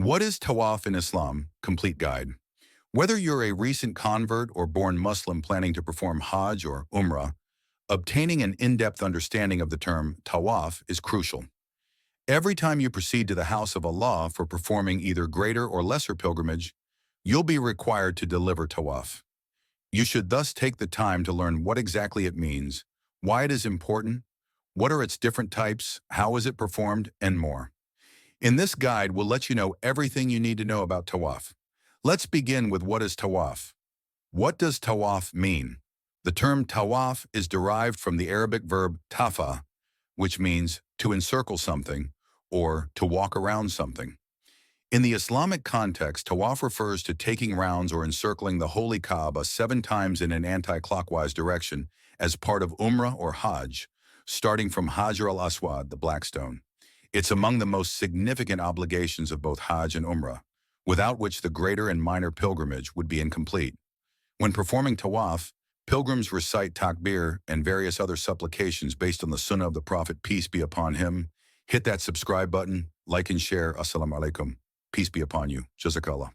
What is Tawaf in Islam? Complete guide. Whether you're a recent convert or born Muslim planning to perform Hajj or Umrah, obtaining an in-depth understanding of the term Tawaf is crucial. Every time you proceed to the house of Allah for performing either greater or lesser pilgrimage, you'll be required to deliver Tawaf. You should thus take the time to learn what exactly it means, why it is important, what are its different types, how is it performed, and more. In this guide, we'll let you know everything you need to know about Tawaf. Let's begin with what is Tawaf. What does Tawaf mean? The term Tawaf is derived from the Arabic verb tafa, which means to encircle something or to walk around something. In the Islamic context, Tawaf refers to taking rounds or encircling the Holy Kaaba 7 times in an anti-clockwise direction as part of Umrah or Hajj, starting from Hajar al-Aswad, the Black Stone. It's among the most significant obligations of both Hajj and Umrah, without which the greater and minor pilgrimage would be incomplete. When performing Tawaf, pilgrims recite takbir and various other supplications based on the sunnah of the Prophet, peace be upon him. Hit that subscribe button, like and share. Assalamu alaikum. Peace be upon you. Jazakallah.